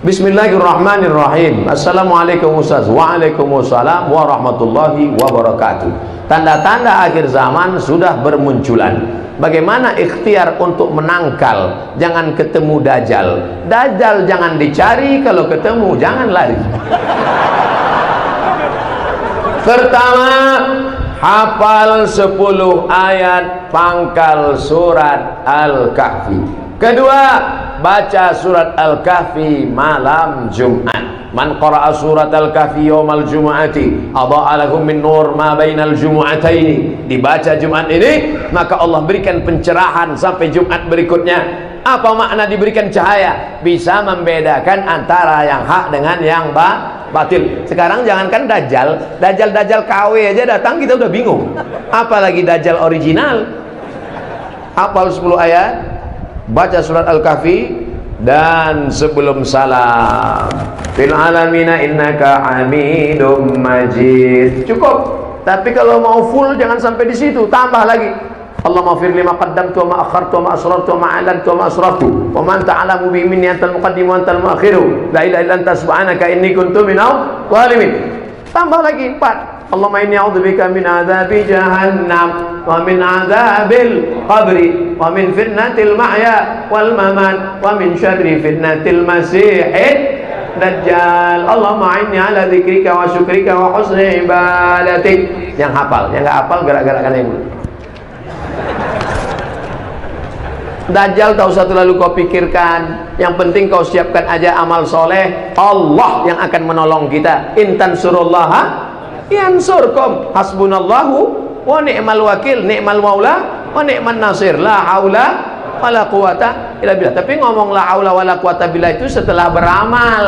Bismillahirrahmanirrahim. Assalamualaikum Ustaz. Waalaikumsalam warahmatullahi wabarakatuh. Tanda-tanda akhir zaman sudah bermunculan. Bagaimana ikhtiar untuk menangkal? Jangan ketemu Dajjal. Dajjal jangan dicari, kalau ketemu jangan lari. Pertama, hafal 10 ayat pangkal surat Al-Kahfi. Kedua, baca surat Al-Kahfi malam Jumat. Man qara'a surat Al-Kahfi yawmal jumu'ati adha'a lahu min nur ma bainal jumu'ataini. Dibaca Jumat ini, maka Allah berikan pencerahan sampai Jumat berikutnya. Apa makna diberikan cahaya? Bisa membedakan antara yang hak dengan yang batil. Sekarang jangankan Dajjal KW aja datang kita udah bingung, apalagi Dajjal original. Hafal 10 ayat, baca surat Al-Kahfi, dan sebelum salam, fil alamina innaka hamidum majid. Cukup. Tapi kalau mau full jangan sampai di situ, tambah lagi. Allahumma fir lima qaddamtu wa ma akhartu wa ma asrartu wa ma a'lantu wa ma asraftu wa man ta'lamu bi minni antal muqaddimu wa antal muakhiru la ilaha illa anta subhanaka inni kuntu minadh dhalimin. Tambah lagi 4. Allahumma inni a'udzubika min adzabi jahannam wa min adzabil qabri wa min fitnatil mahya wal mamat wa min syarri fitnatil masiihid dajjal. Allahumma inni ala dzikrika wa syukrika wa husni ibadatik. Yang hafal, yang enggak hafal gerak-gerakan yang dulu. Dajjal tak usah terlalu kau pikirkan. Yang penting kau siapkan aja amal soleh. Allah yang akan menolong kita. Intan surullaha yansurkum. Hasbunallahu wa ni'mal wakil, ni'mal maula wa ni'man nasir. La haula wala quwata illa billah. Tapi ngomong la haula wala quwata billah itu setelah beramal.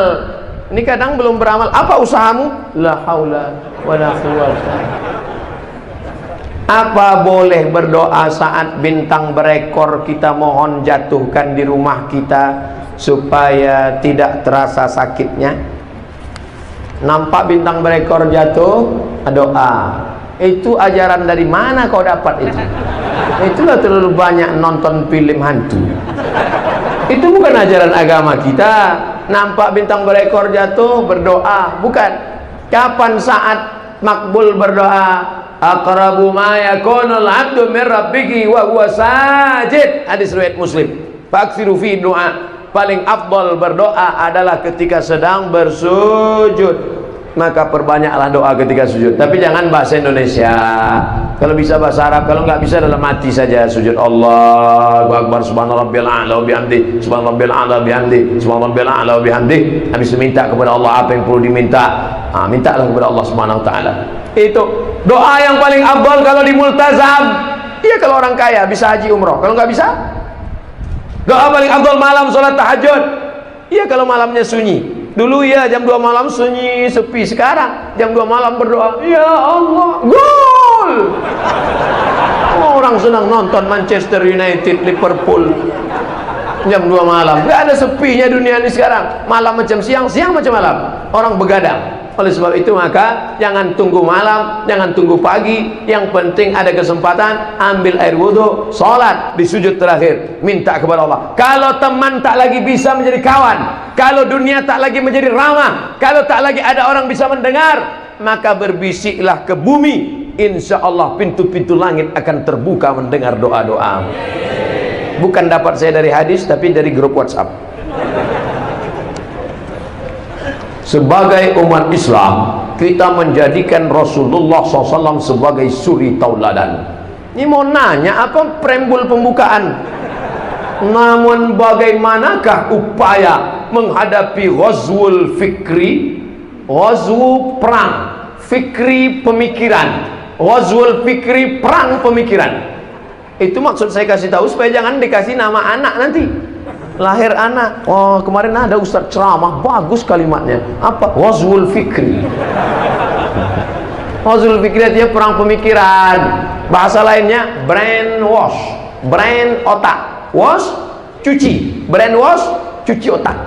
Ini kadang belum beramal. Apa usahamu? La haula wala quwata. Apa boleh berdoa saat bintang berekor kita mohon jatuhkan di rumah kita supaya tidak terasa sakitnya? Nampak bintang berekor jatuh, doa. Itu ajaran dari mana kau dapat itu? Itulah terlalu banyak nonton film hantu. Itu bukan ajaran agama kita. Nampak bintang berekor jatuh, berdoa. Bukan. Kapan saat makbul berdoa? Aqrabu ma yakunul 'abdu min rabbih wa huwa sajid. Hadis riwayat Muslim. Faksiru fi du'a. Paling afdal berdoa adalah ketika sedang bersujud. Maka perbanyaklah doa ketika sujud. Tapi jangan bahasa Indonesia. Kalau bisa bahasa Arab, kalau nggak bisa dalam hati saja sujud. Allahu akbar, subhanarabbiyal a'la wa bihamdi, subhanarabbiyal a'la wa bihamdi, subhanarabbiyal a'la wa bihamdi. Habis minta kepada Allah apa yang perlu diminta. Mintalah kepada Allah Subhanahu wa taala. Itu doa yang paling afdal kalau di multazam. Iya, kalau orang kaya bisa haji umroh. Kalau nggak bisa, doa paling afdal malam sholat tahajud. Iya, kalau malamnya sunyi. Dulu ya jam 2 malam sunyi sepi. Sekarang jam 2 malam berdoa, ya Allah, gol. Orang senang nonton Manchester United, Liverpool jam 2 malam. Gak ada sepinya dunia ini sekarang. Malam macam siang, siang macam malam. Orang begadang. Oleh sebab itu maka jangan tunggu malam, jangan tunggu pagi. Yang penting ada kesempatan, ambil air wudhu, sholat di sujud terakhir, minta kepada Allah. Kalau teman tak lagi bisa menjadi kawan, kalau dunia tak lagi menjadi ramah, kalau tak lagi ada orang bisa mendengar, maka berbisiklah ke bumi. Insya Allah pintu-pintu langit akan terbuka mendengar doa-doa. Bukan dapat saya dari hadis, tapi dari grup WhatsApp. Sebagai umat Islam, kita menjadikan Rasulullah SAW sebagai suri tauladan. Ini mau nanya apa preambul pembukaan? Namun bagaimanakah upaya menghadapi ghazwul fikri? Ghazwu perang, fikri pemikiran. Ghazwul fikri perang pemikiran. Itu maksud saya kasih tahu supaya jangan dikasih nama anak nanti. Lahir anak, oh kemarin ada ustaz ceramah bagus kalimatnya. Apa? Ghazwul fikri. Ghazwul fikri artinya perang pemikiran. Bahasa lainnya brainwash, brain otak, wash cuci, brainwash cuci otak.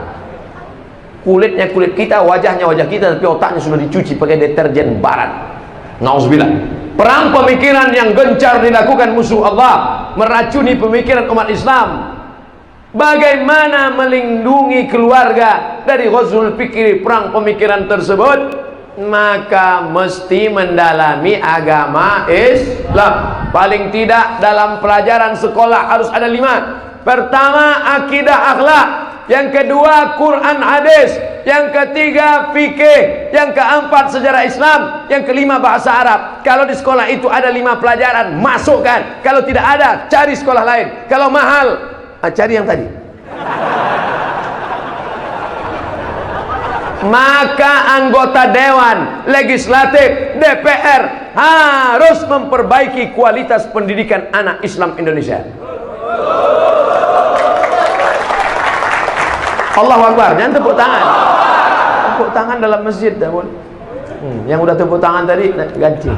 Kulitnya kulit kita, wajahnya wajah kita, tapi otaknya sudah dicuci pakai deterjen barat. Nauzubillah. Perang pemikiran yang gencar dilakukan musuh Allah, meracuni pemikiran umat Islam. bagaimana melindungi keluarga dari ghazwul fikri, perang pemikiran tersebut, maka mesti mendalami agama Islam. Paling tidak dalam pelajaran sekolah harus ada 5. Pertama, akidah akhlak. Yang kedua, Quran hadis. Yang ketiga, fikih. Yang keempat, sejarah Islam. Yang kelima, bahasa Arab. Kalau di sekolah itu ada 5 pelajaran, masukkan. Kalau tidak ada, cari sekolah lain. Kalau mahal, cari yang tadi. Maka anggota dewan, legislatif, DPR harus memperbaiki kualitas pendidikan anak Islam Indonesia. Allahu Akbar, jangan tepuk tangan. Tepuk tangan dalam masjid dah boleh. Yang udah tepuk tangan tadi ganti.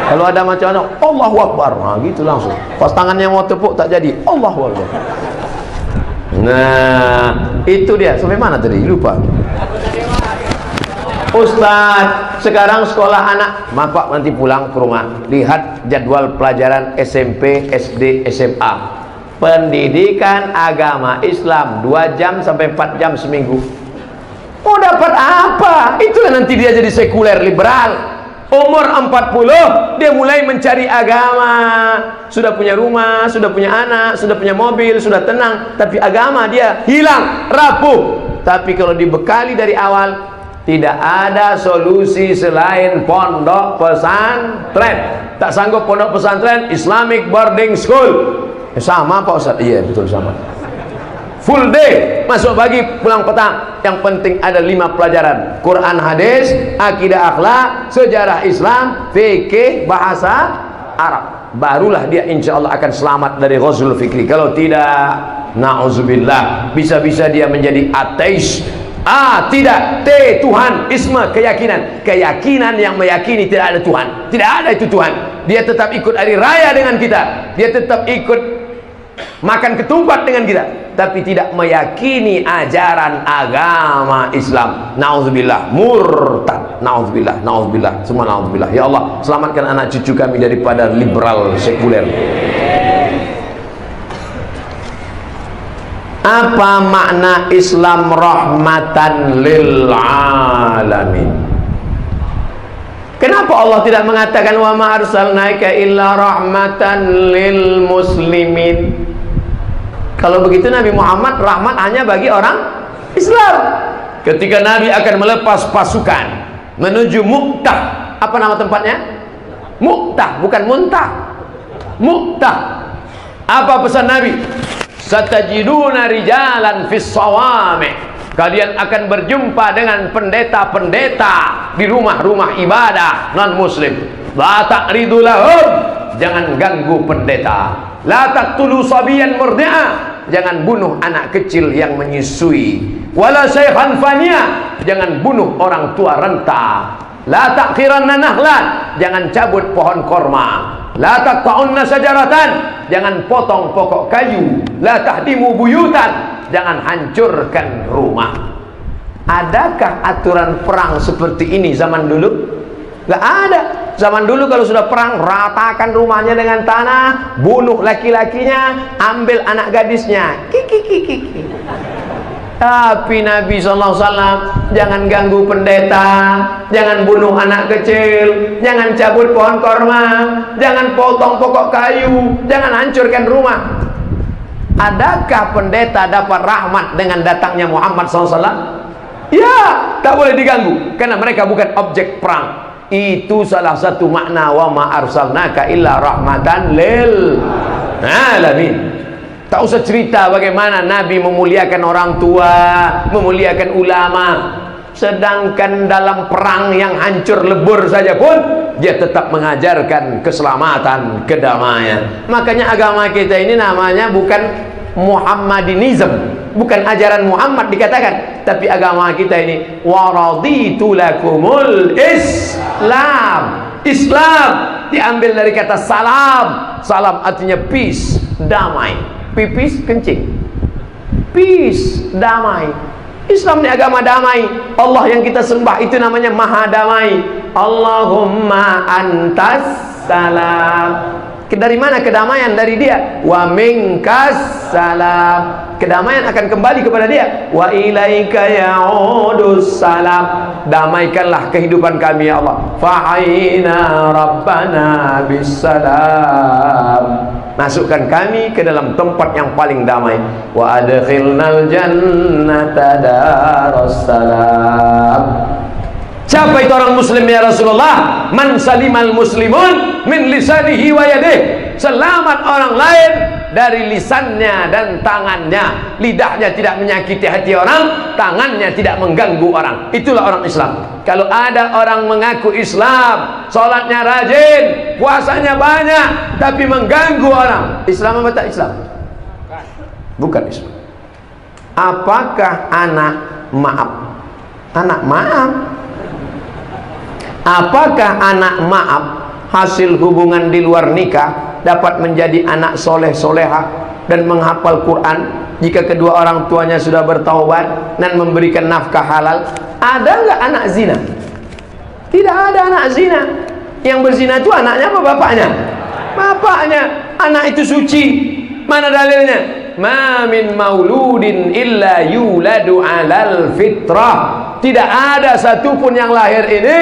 Kalau ada macam mana, Allahu Akbar, gitu langsung. Pas tangannya mau tepuk tak jadi, Allahu Akbar. Nah, itu dia. Sampai mana tadi? Lupa. Ustaz, sekarang sekolah anak, bapak nanti pulang ke rumah, lihat jadwal pelajaran SMP, SD, SMA. Pendidikan agama Islam 2 jam sampai 4 jam seminggu. Oh, dapat apa? Itulah nanti dia jadi sekuler liberal. Umur 40 dia mulai mencari agama. Sudah punya rumah, sudah punya anak, sudah punya mobil, sudah tenang, tapi agama dia hilang, rapuh. Tapi kalau dibekali dari awal, tidak ada solusi selain pondok pesantren. Tak sanggup pondok pesantren, Islamic boarding school. Sama Pak Ustaz? Iya betul sama. Full day, masuk pagi pulang petang. Yang penting ada 5 pelajaran: Quran hadis, akidah akhlak, sejarah Islam, fikih, bahasa Arab. Barulah dia insya Allah akan selamat dari ghazwul fikri. Kalau tidak, na'udzubillah, bisa-bisa dia menjadi ateis. Tidak, Tuhan, isma, keyakinan. Keyakinan yang meyakini tidak ada Tuhan. Tidak ada itu Tuhan. Dia tetap ikut hari raya dengan kita. Dia tetap ikut makan ketupat dengan kita, tapi tidak meyakini ajaran agama Islam. Na'udzubillah, murtad. Na'udzubillah, na'udzubillah, semua na'udzubillah. Ya Allah, selamatkan anak cucu kami daripada liberal sekuler. Apa makna Islam rahmatan lil alamin? Kenapa Allah tidak mengatakan wa ma arsalnaka illa rahmatan lil muslimin? Kalau begitu Nabi Muhammad rahmat hanya bagi orang Islam. Ketika Nabi akan melepas pasukan menuju Mu'tah, apa nama tempatnya? Mu'tah, bukan Muntah. Mu'tah. Apa pesan Nabi? Satajiduna rijalan fis sawami'. Kalian akan berjumpa dengan pendeta-pendeta di rumah-rumah ibadah non muslim. La taqridu lahum, jangan ganggu pendeta. La taqtulu sabiyan murdi'a, jangan bunuh anak kecil yang menyusui. Wala syaikhan faniya, jangan bunuh orang tua renta. La taqiranna nahlan, jangan cabut pohon korma. La taqta'unna sajaratan, jangan potong pokok kayu. La tahdimu buyutan, jangan hancurkan rumah. Adakah aturan perang seperti ini zaman dulu? Gak ada. Zaman dulu kalau sudah perang, ratakan rumahnya dengan tanah, bunuh laki-lakinya, ambil anak gadisnya. Kiki. Tapi Nabi SAW jangan ganggu pendeta, jangan bunuh anak kecil, jangan cabut pohon korma, jangan potong pokok kayu, jangan hancurkan rumah. Adakah pendeta dapat rahmat dengan datangnya Muhammad SAW? Ya, tak boleh diganggu, karena mereka bukan objek perang. Itu salah satu makna wa ma arsalnaka illa rahmatan lil alamin. Tak usah cerita bagaimana Nabi memuliakan orang tua, memuliakan ulama. Sedangkan dalam perang yang hancur lebur saja pun dia tetap mengajarkan keselamatan, kedamaian. Makanya agama kita ini namanya bukan Muhammadinism, bukan ajaran Muhammad dikatakan, tapi agama kita ini waraditu lakumul Islam. Islam diambil dari kata salam. Salam artinya peace, damai. Pipis kencing, peace, damai. Islam ini agama damai. Allah yang kita sembah itu namanya maha damai. Allahumma antas salam Dari mana kedamaian? Dari dia. Wa minkas salam. Kedamaian akan kembali kepada dia. Wa ilaika ya'udus salam. Damaikanlah kehidupan kami ya Allah. Fa'ina rabbana bisalam. Masukkan kami ke dalam tempat yang paling damai. Wa adkhilnal jannata darussalam. Siapa itu orang muslim ya Rasulullah? Man salimal muslimun min lisanihi wa yadihi. Selamat orang lain dari lisannya dan tangannya. Lidahnya tidak menyakiti hati orang, tangannya tidak mengganggu orang. Itulah orang Islam. Kalau ada orang mengaku Islam, sholatnya rajin, puasanya banyak, tapi mengganggu orang, Islam apa tak Islam? Bukan Islam. Apakah anak maaf? Anak maaf. Apakah anak maaf hasil hubungan di luar nikah dapat menjadi anak soleh soleha dan menghafal Quran jika kedua orang tuanya sudah bertaubat dan memberikan nafkah halal? Ada nggak anak zina? Tidak ada anak zina. Yang berzina itu anaknya apa bapaknya? Bapaknya. Anak itu suci. Mana dalilnya? Ma min mauludin illa yuladu alal fitrah. Tidak ada satupun yang lahir ini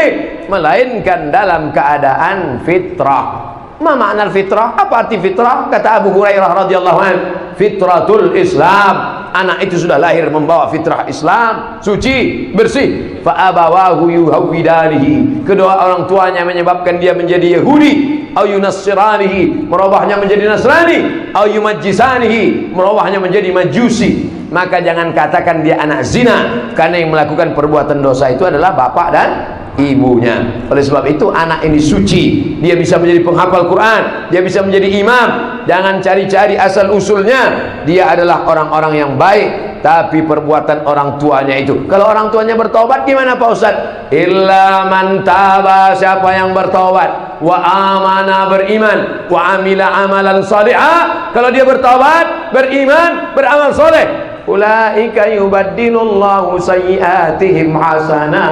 melainkan dalam keadaan fitrah. Ma makna fitrah? Apa arti fitrah? Kata Abu Hurairah radhiyallahu anhu, fitratul Islam. Anak itu sudah lahir membawa fitrah Islam, suci, bersih. Fa abawahu yuhawwidanihi. Kedua orang tuanya menyebabkan dia menjadi Yahudi, au yunassiranihi, merubahnya menjadi Nasrani, au yumajjisanihi, merubahnya menjadi Majusi. Maka jangan katakan dia anak zina, karena yang melakukan perbuatan dosa itu adalah bapak dan ibunya. Oleh sebab itu anak ini suci, dia bisa menjadi penghafal Quran, dia bisa menjadi imam. Jangan cari-cari asal usulnya. Dia adalah orang-orang yang baik, tapi perbuatan orang tuanya itu. Kalau orang tuanya bertobat gimana Pak Ustaz? Illa man taba, siapa yang bertobat, wa amana, beriman, wa amila amalan salihah. Kalau dia bertobat, beriman, beramal soleh, ulaika yubaddilullahu sayyiatihim hasanat.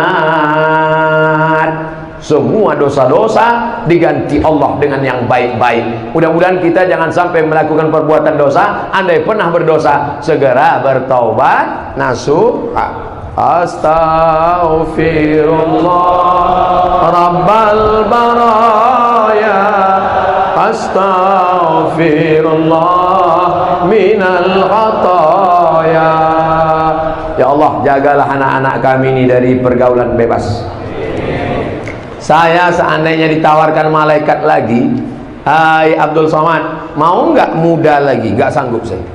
Semua dosa-dosa diganti Allah dengan yang baik-baik. Mudah-mudahan kita jangan sampai melakukan perbuatan dosa. Andai pernah berdosa, segera bertaubat nasuha. Astaghfirullah Rabbal baraya, astaghfirullah minal khataya. Ya Allah, jagalah anak-anak kami ini dari pergaulan bebas. Saya seandainya ditawarkan malaikat lagi, hai Abdul Somad, mau nggak muda lagi? Nggak sanggup saya.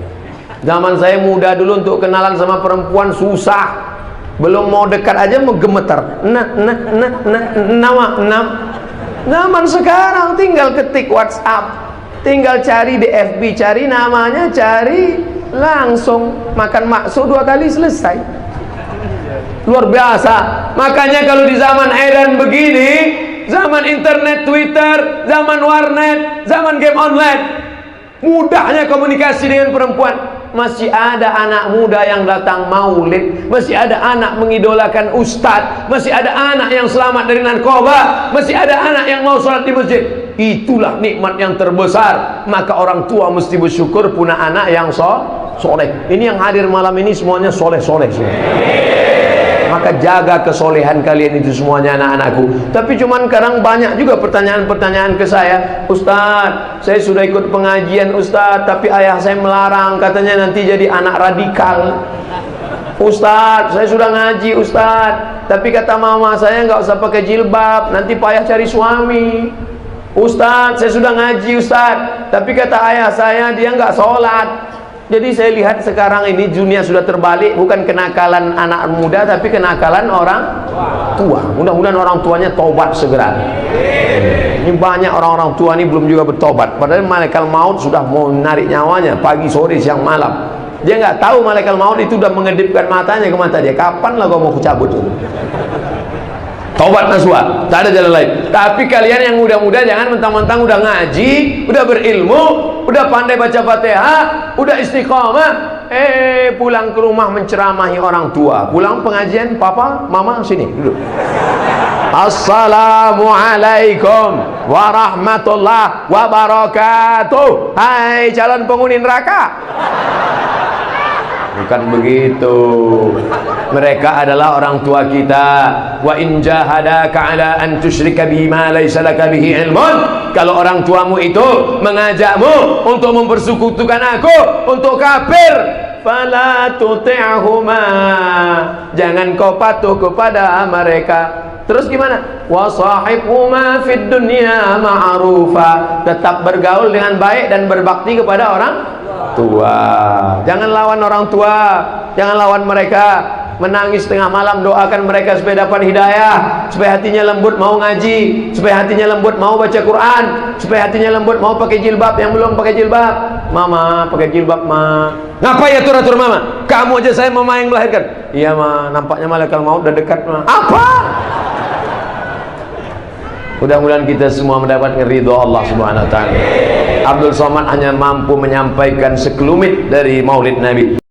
Zaman saya muda dulu, untuk kenalan sama perempuan susah. Belum mau dekat aja mau gemeter. Zaman sekarang tinggal ketik WhatsApp, tinggal cari di FB, cari namanya, cari langsung makan bakso 2 kali selesai. Luar biasa. Makanya kalau di zaman edan begini, zaman internet, Twitter, zaman warnet, zaman game online, mudahnya komunikasi dengan perempuan, masih ada anak muda yang datang maulid, masih ada anak mengidolakan ustadz, masih ada anak yang selamat dari narkoba, masih ada anak yang mau sholat di masjid. Itulah nikmat yang terbesar. Maka orang tua mesti bersyukur punya anak yang soleh. Ini yang hadir malam ini semuanya soleh-soleh semua. Maka jaga kesolehan kalian itu semuanya anak-anakku. Tapi cuman sekarang banyak juga pertanyaan-pertanyaan ke saya. Ustadz, saya sudah ikut pengajian Ustadz, tapi ayah saya melarang, katanya nanti jadi anak radikal. Ustadz, saya sudah ngaji Ustadz, tapi kata mama saya nggak usah pakai jilbab, nanti payah cari suami. Ustadz, saya sudah ngaji Ustadz, tapi kata ayah saya dia nggak sholat. Jadi saya lihat sekarang ini dunia sudah terbalik, bukan kenakalan anak muda, tapi kenakalan orang tua. Mudah-mudahan orang tuanya tobat segera. Ini banyak orang-orang tua ini belum juga bertobat, padahal malaikat maut sudah mau menarik nyawanya pagi, sore, siang, malam. Dia nggak tahu malaikat maut itu sudah mengedipkan matanya ke mata dia. Kapan lah kau mau cabut? Taubat nasuha, tak ada jalan lain. Tapi kalian yang muda-muda jangan mentang-mentang udah ngaji, udah berilmu, udah pandai baca Fatihah, udah istiqomah, pulang ke rumah menceramahi orang tua. Pulang pengajian, papa, mama sini duduk. Assalamualaikum warahmatullahi wabarakatuh. Hai calon penghuni neraka. Bukan begitu. Mereka adalah orang tua kita. Wa in jahadaka ala an tusyrika bima laysa laka bihi ilmun. Kalau orang tuamu itu mengajakmu untuk mempersekutukan aku, untuk kafir, fala tuti'huma, jangan kau patuh kepada mereka. Terus gimana? Wa sahibhuma fid dunya ma'rufa, tetap bergaul dengan baik dan berbakti kepada orang tua. Jangan lawan orang tua, jangan lawan mereka. Menangis tengah malam, doakan mereka supaya dapat hidayah, supaya hatinya lembut mau ngaji, supaya hatinya lembut mau baca Quran, supaya hatinya lembut mau pakai jilbab yang belum pakai jilbab. Mama pakai jilbab, ma. Ngapain atur-atur mama? Kamu aja saya mama yang melahirkan. Iya ma, nampaknya malaikat maut udah dekat ma. Apa? Mudah-mudahan kita semua mendapatkan ridho Allah Subhanahu wa taala. Abdul Somad hanya mampu menyampaikan sekelumit dari Maulid Nabi.